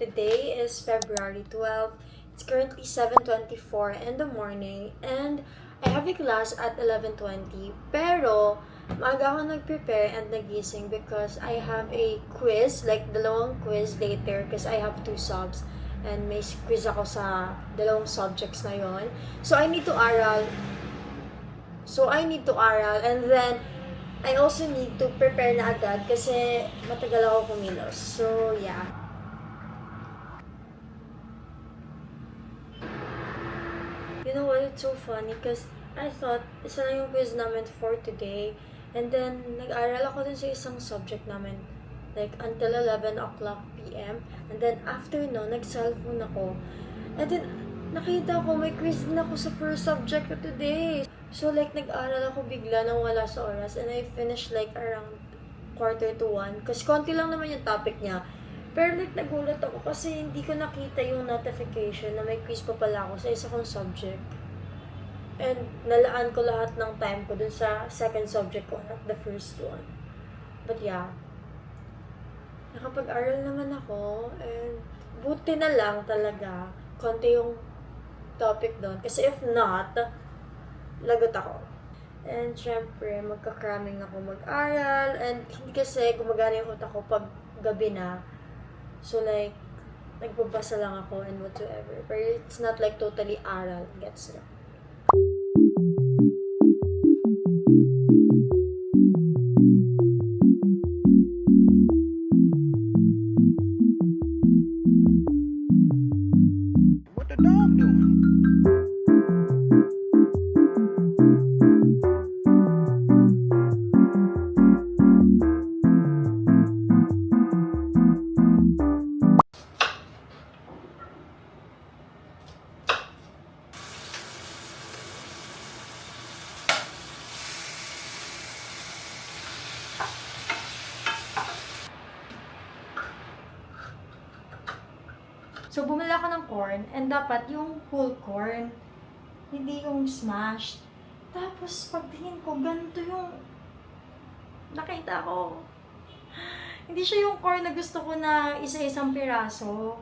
today is February 12. It's currently 7:24 in the morning and I have a class at 11:20. Pero, maaga ako nag-prepare and nagising because I have a quiz, like dalawang quiz later because I have 2 subs. And may quiz ako sa dalawang subjects na yon. So, I need to aral and then I also need to prepare na agad kasi matagal ako kumilos. So, yeah. You know what? It's so funny because I thought isa lang yung quiz namin for today. And then, nag-aral ako dun sa isang subject namin like until 11 o'clock p.m. And then, after no, nag-cellphone ako. And then, nakita ko, may quiz din ako sa first subject ko today. So, like, nag-aral ako bigla nang wala sa oras. And I finished like around 1:45. Kasi konti lang naman yung topic niya. Pero like, nagulat ako kasi hindi ko nakita yung notification na may quiz pa pala ako sa isa kong subject. And nalaan ko lahat ng time ko dun sa second subject ko, not the first one. But yeah, nakapag-aral naman ako. And buti na lang talaga, konti yung topic doon. Kasi if not, lagot ako. And syempre, magka-cramming ako mag-aral. And hindi kasi gumagana yung utak ko pag gabi na. So like, nagbabasa lang ako and whatsoever. Pero it's not like totally aral. Gets na. What the dog doing? So, bumili ako ng corn, and dapat yung whole corn, hindi yung smashed. Tapos, pagtingin ko, ganito yung nakita ko. Hindi siya yung corn na gusto ko na isa-isang piraso.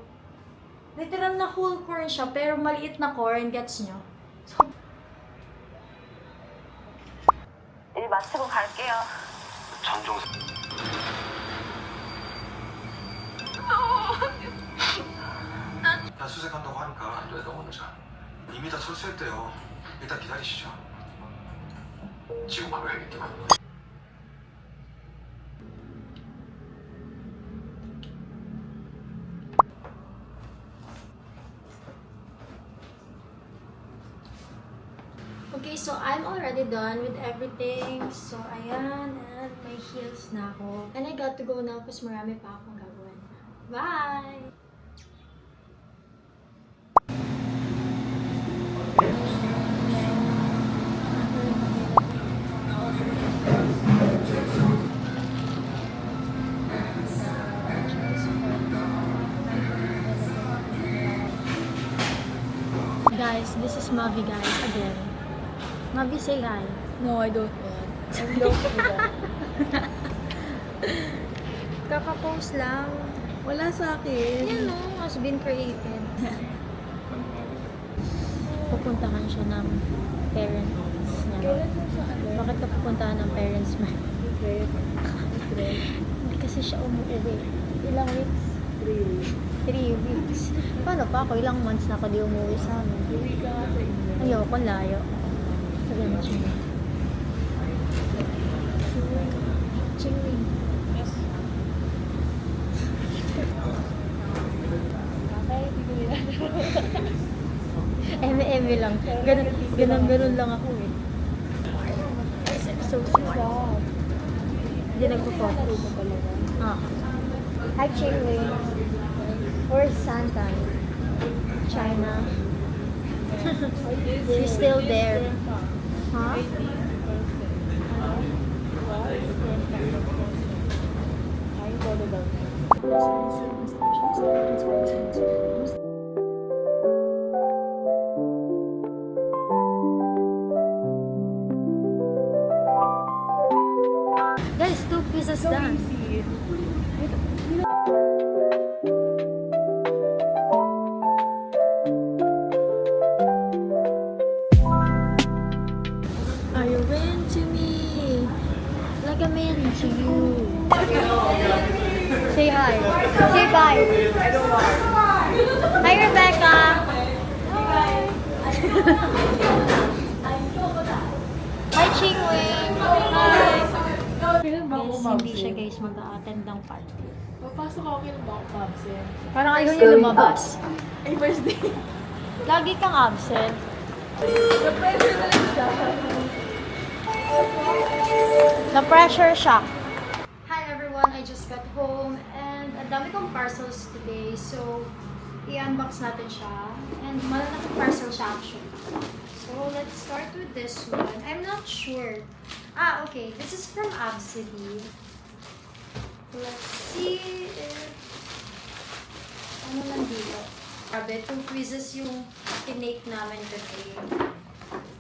Literal na whole corn siya, pero maliit na corn, gets nyo? So, 일 마치고 갈게요. 전종사. 나 수색한다고 하니까 안 돼, 너 혼자. 이미 다 철수했대요. 일단 기다리시죠. 지금 가봐야겠다. okay, so I'm already done with everything. So, ayan, and may heels na ako. And I got to go now kasi marami pa akong gagawin. Bye! Guys, this is Mavi guys again. Mavi, say hi. No, I don't want. I don't do that. Kaka-post lang. Wala sa akin. Yan o, has been created. Pupuntahan siya ng parents niya. Kailan mo sa ano? Bakit ka pupuntahan ng parents mo? Okay. Hindi kasi siya umuwi. Ilang weeks? 3 weeks. 3 weeks. Paano pa ako? Ilang months na ako di umuwi sa amin. Uwi ka nga sa inyo. Ayoko, layo. Sabihan mo siya. Chewing. Yes. Okay, hindi ko nila. Eme-eme lang. Ganun lang ako eh. I'm so smart. Hindi nagpo-focus. Ah. Hi, Chewing. Where's Santa? China. She's still there. Huh? Guys, 2 pieces So done. easy. to you. Say hi. Say bye. Hi, Rebecca. Hi, Chingwing. Hi. Kailan ba ako Yes, hindi siya guys mag-a-attend ng party. Papasok ako, kailan ba ako absent? Parang ayaw niya lumabas. Ay, first day. Lagi kang absent. Na-pressure na lang siya. Na-pressure siya. Hi everyone, I just got home and ang dami kong parcels today. So, i-unbox natin siya. And malalaking parcel siya actually. So, let's start with this one. I'm not sure. Okay. This is from Absidy. Let's see if... Ano nandito? Grabe, 2 quizzes yung tinake namin today.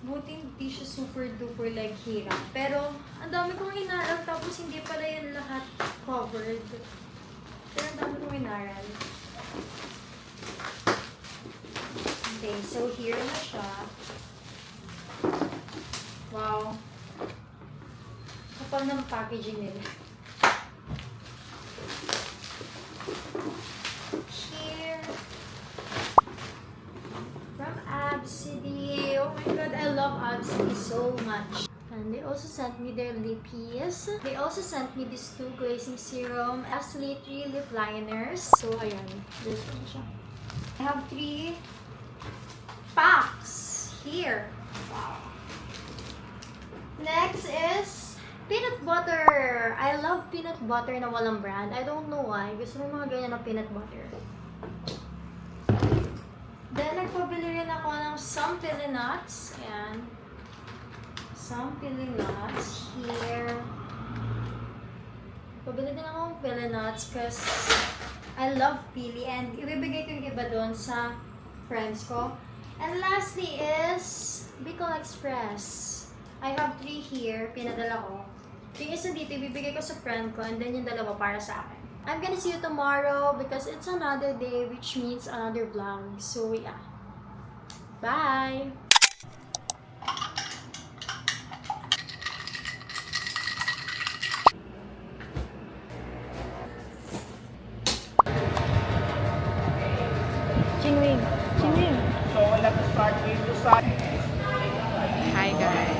Buti hindi siya super duper like hirap. Pero, ang dami kong inaral tapos hindi pala yan lahat covered. Pero ang dami kong inaral. Okay, so here na siya. Wow. Kapal ng packaging nila. Here. From Absidy. Oh my god, I love Absidy so much. And they also sent me their lippies. They also sent me these 2 glazing serum, actually 3 lip liners. So, ayan. This one siya. I have 3 packs here. Wow. Next is peanut butter. I love peanut butter na walang brand. I don't know why. Gusto mo mga ganyan na peanut butter. Then, nagpabili rin ako ng some pili nuts. Ayan. Some pili nuts here. Pabili din ako ng pili nuts because I love pili and ibibigay ko yung iba doon sa friends ko. And lastly is Bicol Express. I have 3 here. Pinadala ko. Yung isa dito, ibibigay ko sa friend ko and then yung dalawa para sa akin. I'm gonna see you tomorrow because it's another day which means another vlog. So yeah. Bye! Chingwing! Chingwing! So, let's start with the side. Hi guys.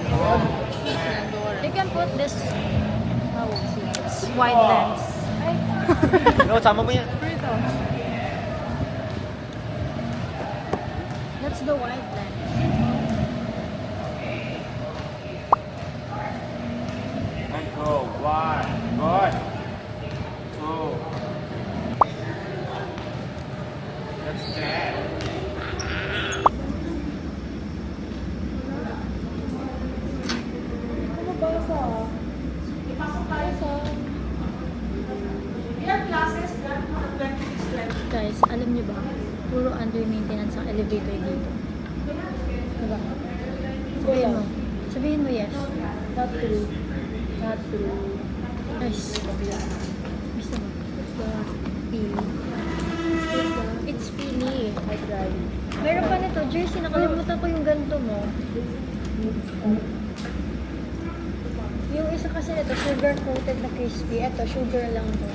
You can put this. Oh, it's wide lens. No, sama mo yan. That's the wide lens. And go. 1. Good. 2. That's 10. Ano ba sa? Ipasok tayo sa... Ilang classes? Guys, alam niyo ba? Puro under maintenance ang elevator dito. Diba? Sabihin mo. Sabihin mo yes. Not true. Not true. Guys. Gusto mo? Pili. It's pili. I tried. Meron pa nito, jersey. Nakalimutan ko yung ganito mo. Yung isa kasi nito, sugar coated na crispy. Ito, sugar lang to.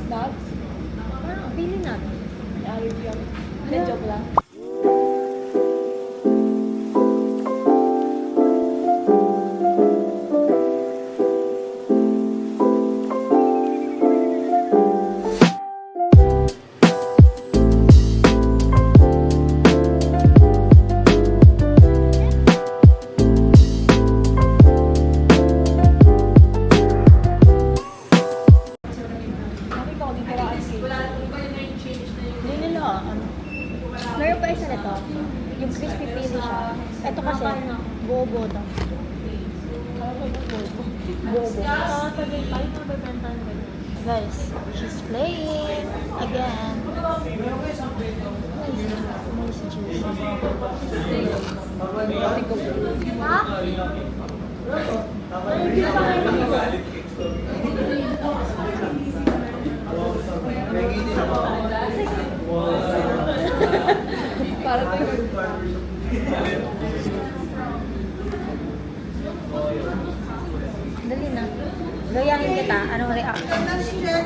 Nuts? Parang pili natin. Allergy ako. Hindi, joke lang. Nakita ko dito lang ang Hindi nila, meron pa isa nito. Yung crispy pili siya. Ito kasi, bobo to. Bobo. Guys, she's playing again. Nice juice. Ha? Para tayo. Dali na. Guys, kita, anong reaction?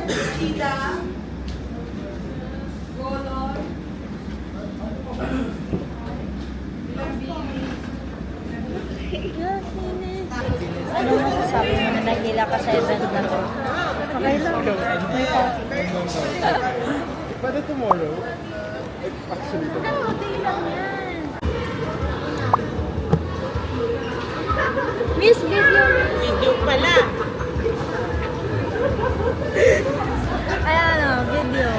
Ano masasabi mo na nahila ka sa event na to? Okay lang. May coffee. Pwede tomorrow? Actually, tomorrow. Okay lang yan. Miss Video. Video pala. Ayan o, video.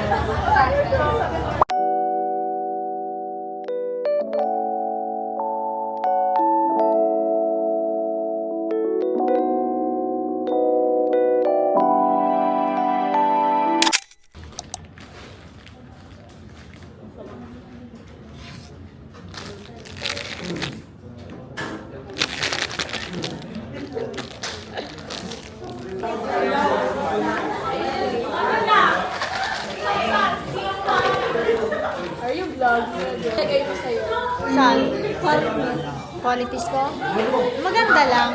Are you vlogging? Lagay mo sa'yo. Saan? Qualities ko? Maganda lang.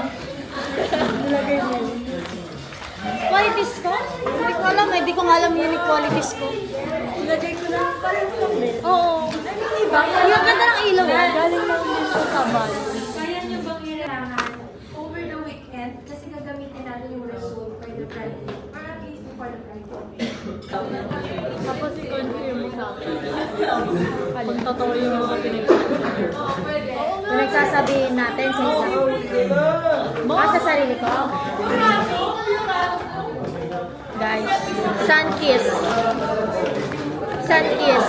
Nilagay mo. Qualities ko? Hindi ko alam, hindi ko nga alam yung qualities ko. Nilagay ko na parang lang din. Oo. Diba? Yung ganda ng ilaw. Galing lang din sa tabal. Kaya nyo bang ilangan over the weekend kasi gagamitin natin yung result for the Friday. Or at least before the Friday. Tapos i-confirm mo sa akin. Kung totoo yung mga pinagsasabi. Yung nagsasabihin natin sa isa. Sa sarili ko. Guys, sun kiss. Sun kiss.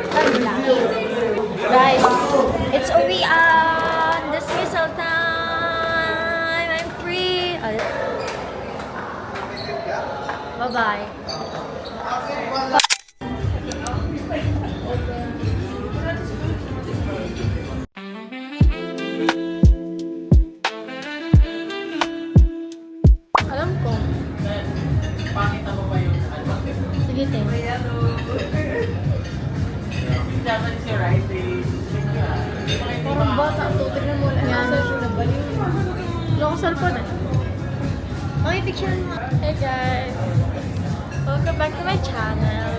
Sun lang. Guys, it's uwian. Dismissal time. I'm free. Bye-bye. Alam ko. Sige, te. Parang bata. Tignan mo lang. Yan. Nabaliw. Wala ko cellphone eh. Okay, picture mo. Hey guys. Welcome back to my channel.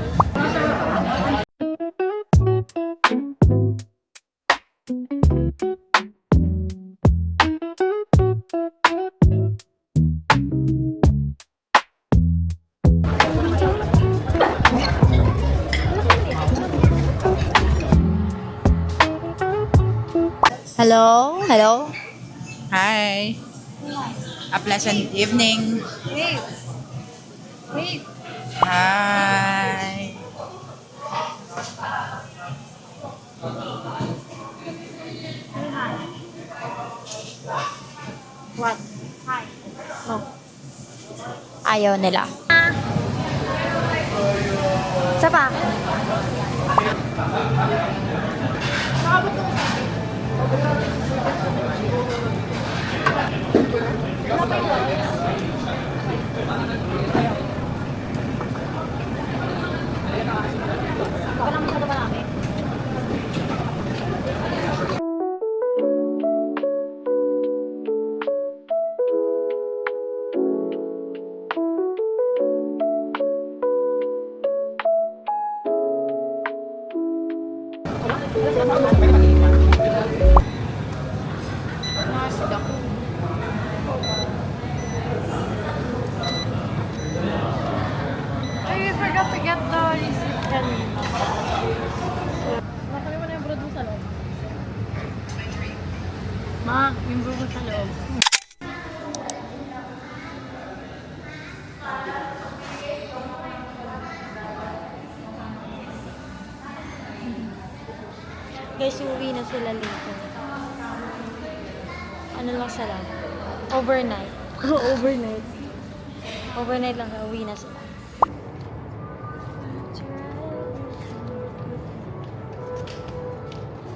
Hello? Hello? Hi. A pleasant evening. Wait. Wait. Hi. What? Hi. Oh. Ayaw nila. Isa pa. Baka lang masyado marami. I forgot to get the receipt kanina. Nakalimutan na yung brood mo sa loob. Ma, yung brood mo sa loob. Guys, uuwi na sila later. Ano lang sila? Overnight. Overnight. Overnight lang, uuwi na sila.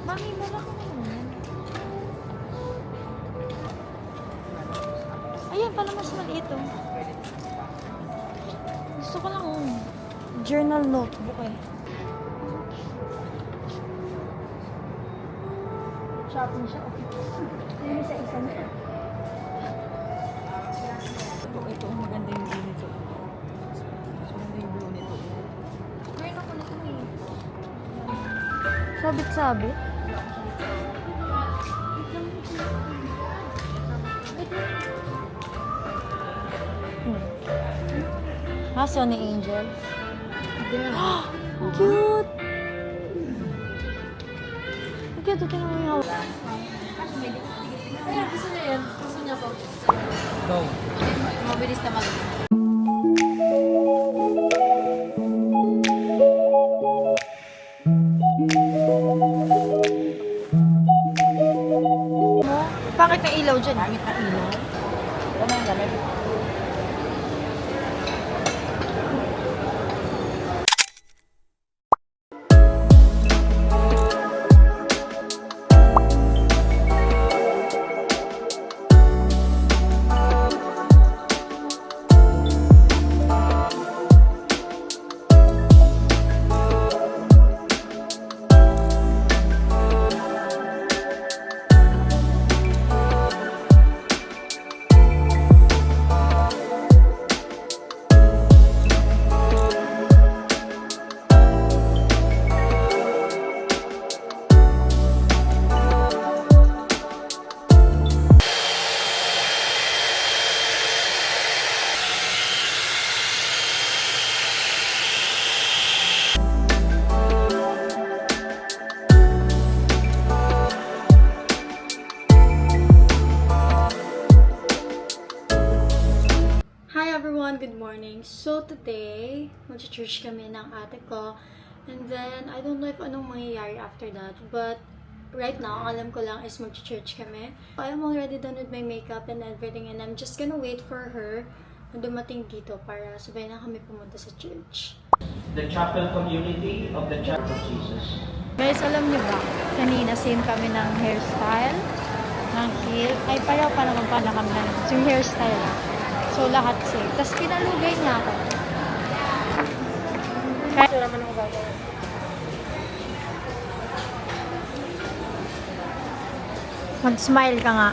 Mami, baba ka naman. Ayan pala, mas maliit oh. Gusto ko lang journal notebook eh. Shopping siya. Hindi sa isa na. Ito, maganda yung blue nito. Maganda yung blue nito. Meron ako na ito eh. Sabit-sabit. Aso ni Angel. Cute! Ang cute, ito na yung hawak. Ay, gusto niya yan. Gusto niya to. Mabilis naman. Bakit na ilaw dyan? Gamit na ilaw. Ano yung gamit? Hi everyone, good morning. So today, mag-church kami ng ate ko. And then, I don't know if anong mangyayari after that. But right now, alam ko lang is mag-church kami. I'm already done with my makeup and everything. And I'm just gonna wait for her na dumating dito para sabay na kami pumunta sa church. The chapel community of the Church of Jesus. Guys, alam niyo ba? Kanina, same kami ng hairstyle. Ng hair. Ay, pareho pa naman pala kami ng yung hairstyle. So, lahat same. Tapos, pinalugay niya ako. Kaya naman ako gagawin. Mag-smile ka nga.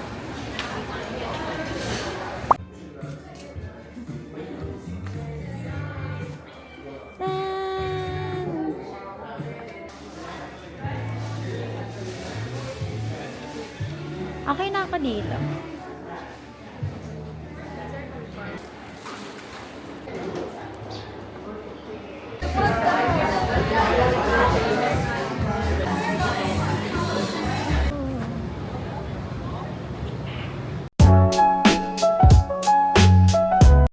Okay na ako dito.